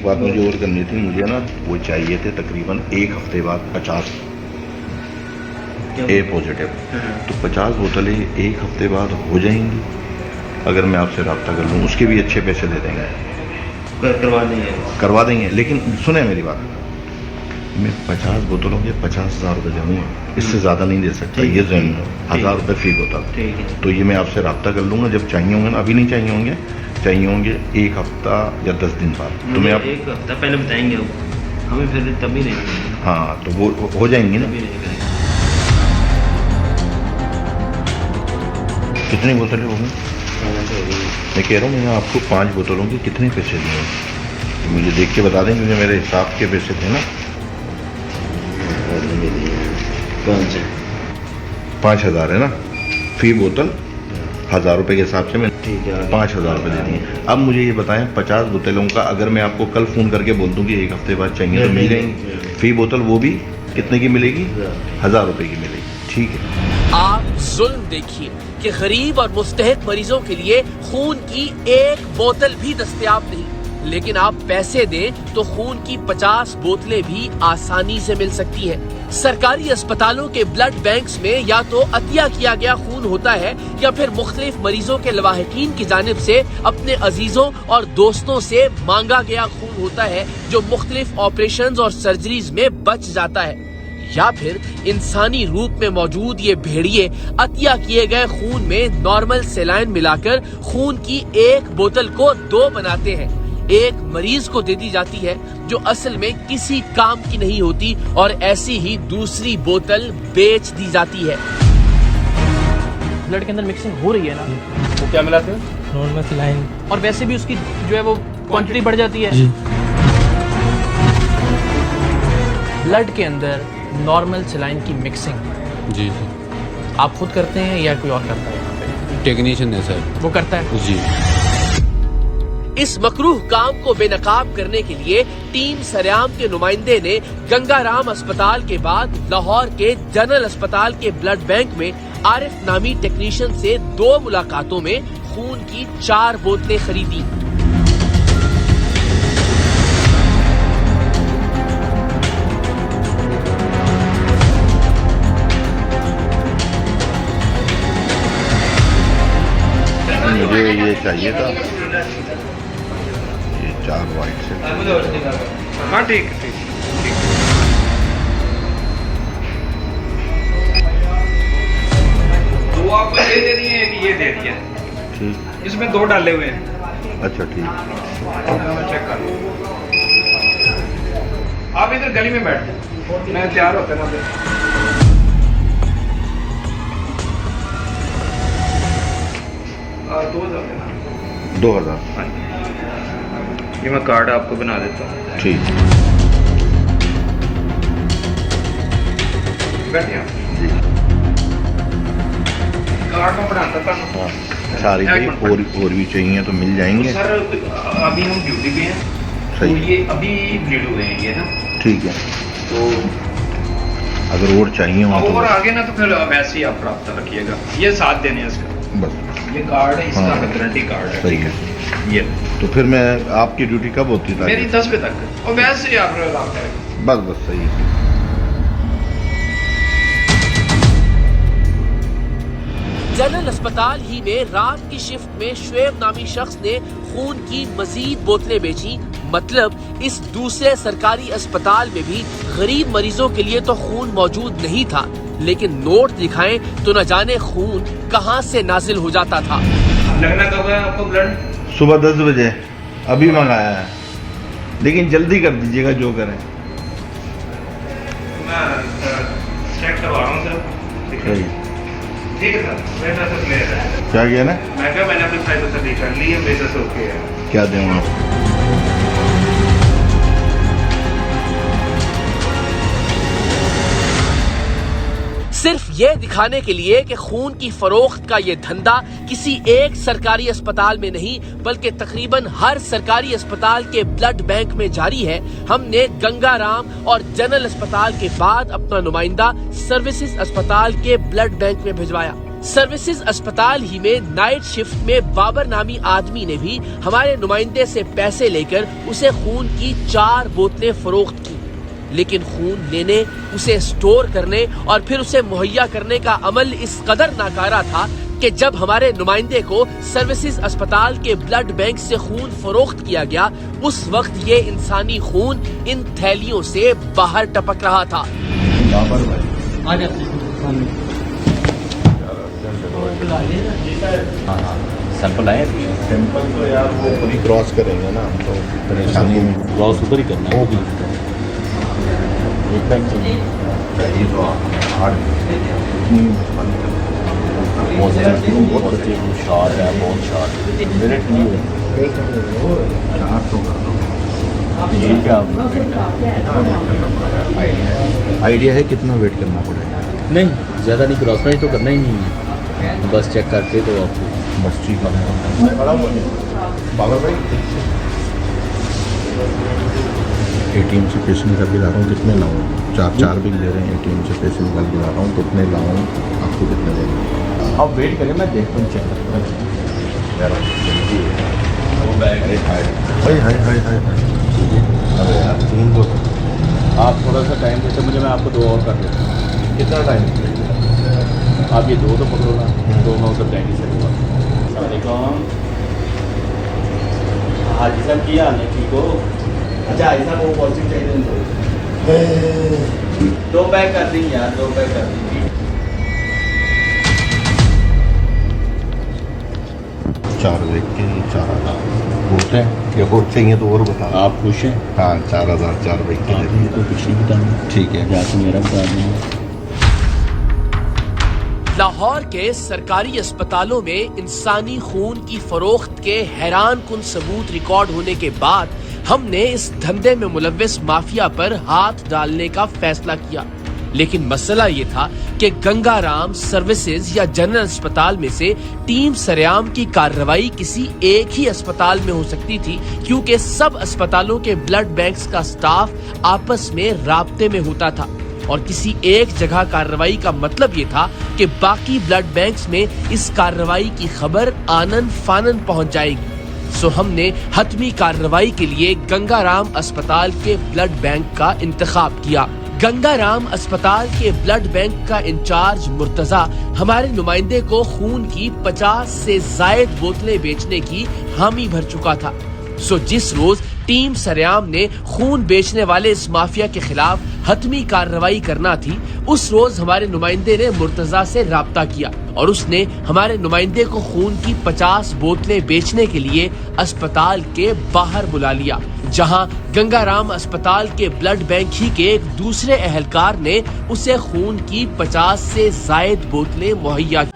बात मुझे और करनी थी, मुझे ना वो चाहिए थे तकरीबन एक हफ्ते बाद 50 ए पॉजिटिव। तो 50 बोतलें एक हफ्ते बाद हो जाएंगी अगर मैं आपसे रब्ता कर लूँ, उसके भी अच्छे पैसे दे देंगे, करवा देंगे। लेकिन सुने मेरी बात, मैं 50 बोतलों के 50,000 रुपये दूँगा, इससे ज़्यादा नहीं दे सकता। ये जो 1,000 रुपये फी बोतल, तो ये मैं आपसे रब्ता कर लूँगा जब चाहिए होंगे ना, अभी नहीं चाहिए होंगे, चाहिए होंगे एक हफ्ता या 10 दिन बाद। तो मैं आप एक हफ्ता पहले बताएंगे हमें, फिर तभी नहीं। हाँ, तो वो हो जाएंगी ना। कितनी बोतलें होंगी? मैं कह रहा हूँ मैं आपको 5 बोतलों के कितने पैसे दिए, तो मुझे देख के बता दें, क्योंकि मेरे हिसाब के पैसे थे ना। 5,000 है ना फी बोतल, 1,000 रुपये के हिसाब से मैं 5,000 रुपये दे दिए। अब मुझे ये बताएं 50 बोतलों का अगर मैं आपको कल फ़ोन करके बोल दूँ कि एक हफ्ते बाद चाहिए तो मिल जाएंगी? फी बोतल वो भी कितने की मिलेगी? 1,000 रुपये की मिलेगी। ठीक है। आप जुल्म देखिए कि गरीब और मुस्तहिक मरीजों के लिए खून की एक बोतल भी दस्तयाब नहीं, लेकिन आप पैसे दें तो खून की 50 बोतलें भी आसानी से मिल सकती हैं। सरकारी अस्पतालों के ब्लड बैंक्स में या तो अतिया किया गया खून होता है या फिर मुख्तलिफ मरीजों के लवाहिकीन की जानिब से अपने अजीजों और दोस्तों से मांगा गया खून होता है, जो मुख्तलिफ ऑपरेशंस और सर्जरीज में बच जाता है। या फिर इंसानी रूप में मौजूद ये भेड़िए अतिया किए गए खून में नॉर्मल सेलाइन मिलाकर खून की एक बोतल को 2 बनाते हैं, एक मरीज को दे दी जाती है जो असल में किसी काम की नहीं होती, और ऐसी ही दूसरी बोतल बेच दी जाती है। ब्लड के अंदर मिक्सिंग हो रही है ना, वो क्या मिलाते हैं? नॉर्मल सेलाइन, और वैसे भी उसकी जो है वो क्वांटिटी बढ़ जाती है। ब्लड के अंदर नॉर्मल सेलाइन की मिक्सिंग जी आप खुद करते हैं या कोई और करता है? यहाँ पे टेक्नीशियन है सर, वो करता है जी। इस मकरूह काम को बेनकाब करने के लिए टीम सरेआम के नुमाइंदे ने गंगाराम अस्पताल के बाद लाहौर के जनरल अस्पताल के ब्लड बैंक में आरिफ नामी टेक्नीशियन से 2 मुलाकातों में खून की 4 बोतलें खरीदी। मुझे ये चाहिए था, ये 4 वाइट से। हाँ ठीक ठीक। दो आपको ये दे दिए कि ये दे दिया? ठीक, इसमें 2 डाले हुए हैं। अच्छा ठीक। चेक कर लो, आप इधर गली में बैठ जाओ, मैं तैयार होता ना। 2,000। हाँ ये मैं कार्ड आपको बना देता हूँ। ठीक, बैठिए जी। कार्ड में बनाता था। हाँ, सारी भाई और भी चाहिए तो मिल जाएंगे। सर अभी हम ड्यूटी पे हैं, तो सही, ये अभी ब्लीड हुए हैं ये ना, ठीक है। तो अगर और चाहिए हो और तो आगे ना तो फिर वैसे ही आप रब्ता रखिएगा। ये 7 देने हैं इसका, बस ये कार्ड है, इसका हाँ, गारंटी कार्ड है। सही है। ये तो फिर मैं आपकी ड्यूटी कब होती है? मेरी 10 बजे तक, और वैसे ही आप रब्ता करें। बस सही है। जनरल अस्पताल ही में रात की शिफ्ट में शुएब नामी शख्स ने खून की मजीद बोतलें बेची। मतलब इस दूसरे सरकारी अस्पताल में भी गरीब मरीजों के लिए तो खून मौजूद नहीं था, लेकिन नोट दिखाएं तो न जाने खून कहां से नाजिल हो जाता था। लगना कब है आपको ब्लड? सुबह 10 बजे अभी मंगाया है, लेकिन जल्दी कर दीजिएगा जो करें। मैं चेक करवा रहा हूँ सर। ठीक है सर, मेरे से क्लियर है। क्या किया ना? मैं क्या, मैंने अपनी साइड से ठीक कर ली है, मेरे से ओके है। क्या दें आप? सिर्फ ये दिखाने के लिए कि खून की फरोख्त का ये धंधा किसी एक सरकारी अस्पताल में नहीं बल्कि तकरीबन हर सरकारी अस्पताल के ब्लड बैंक में जारी है, हमने गंगाराम और जनरल अस्पताल के बाद अपना नुमाइंदा सर्विसेज अस्पताल के ब्लड बैंक में भिजवाया। सर्विसेज अस्पताल ही में नाइट शिफ्ट में बाबर नामी आदमी ने भी हमारे नुमाइंदे से पैसे लेकर उसे खून की 4 बोतलें फरोख्त की, लेकिन खून लेने, उसे स्टोर करने और फिर उसे मुहैया करने का अमल इस कदर नाकारा था कि जब हमारे नुमाइंदे को सर्विसेज अस्पताल के ब्लड बैंक से खून फरोख्त किया गया, उस वक्त ये इंसानी खून इन थैलियों से बाहर टपक रहा था। सैंपल आए सैंपल तो यार वो पूरी क्रॉस करेंगे ना, तो परेशानी में क्रॉस उधर ही करना है। होगी। एक बैग चाहिए ये तो हार्ड बहुत अच्छी शार्ट है, बहुत शार्ट मेरे नहीं ये क्या आइडिया है कितना वेट करना पड़ेगा? नहीं ज़्यादा नहीं, क्रॉस मैच तो करना ही नहीं है, बस चेक करके तो आपको बस ठीक है। बाबर भाई ATM से पैसे निकाल के ला रहा हूँ, कितने लाऊँ? 4 बिल ले रहे हैं, ATM से पैसे निकाल के ला रहा हूँ, कितने लाऊँ? आपको कितने देंगे? आप वेट करें, मैं देखता हूँ, चेक करता हूँ यार। वो बैग हाय हाय हाय हाय अरे यार 3 बोतल। आप थोड़ा सा टाइम देते मुझे, मैं आपको 2 और कर देता हूँ। कितना टाइम? आप ये 2 तो पकड़ो ना, 2 में उधर जाएंगे सर। हाजी साहब किया हाल है, ठीक हो? अच्छा हाजी साहब वो पॉजिटिव चाहिए, 2 बैग कर देंगे यार, 2 बैग कर देंगे। 4 देख के 4000 बोलते हैं, या और चाहिए तो और बता। आप खुश हैं? हाँ 4000 4 बैग के आपने दे तो कुछ नहीं बताना, ठीक है। जाके मेरा बता दें। लाहौर के सरकारी अस्पतालों में इंसानी खून की फरोख्त के हैरान कुन सबूत रिकॉर्ड होने के बाद हमने इस धंधे में मुलव्विस माफिया पर हाथ डालने का फैसला किया। लेकिन मसला ये था कि गंगाराम सर्विसेज या जनरल अस्पताल में से टीम सरेआम की कार्रवाई किसी एक ही अस्पताल में हो सकती थी, क्योंकि सब अस्पतालों के ब्लड बैंक्स का स्टाफ आपस में राब्ते में होता था और किसी एक जगह कार्रवाई का मतलब ये था कि बाकी ब्लड बैंक्स में इस कार्रवाई की खबर आनन फानन पहुंच जाएगी। सो हमने हतमी कार्रवाई के लिए गंगाराम अस्पताल के ब्लड बैंक का इंतखाब किया। गंगाराम अस्पताल के ब्लड बैंक का इंचार्ज मुर्तजा हमारे नुमाइंदे को खून की 50 से जायद बोतलें बेचने की हामी भर चुका था। सो जिस रोज टीम सरेआम ने खून बेचने वाले इस माफिया के खिलाफ हतमी कार्रवाई करना थी, उस रोज हमारे नुमाइंदे ने मुर्तजा से राब्ता किया और उसने हमारे नुमाइंदे को खून की 50 बोतलें बेचने के लिए अस्पताल के बाहर बुला लिया, जहां गंगाराम अस्पताल के ब्लड बैंक ही के एक दूसरे अहलकार ने उसे खून की 50 से जायद बोतलें मुहैया की।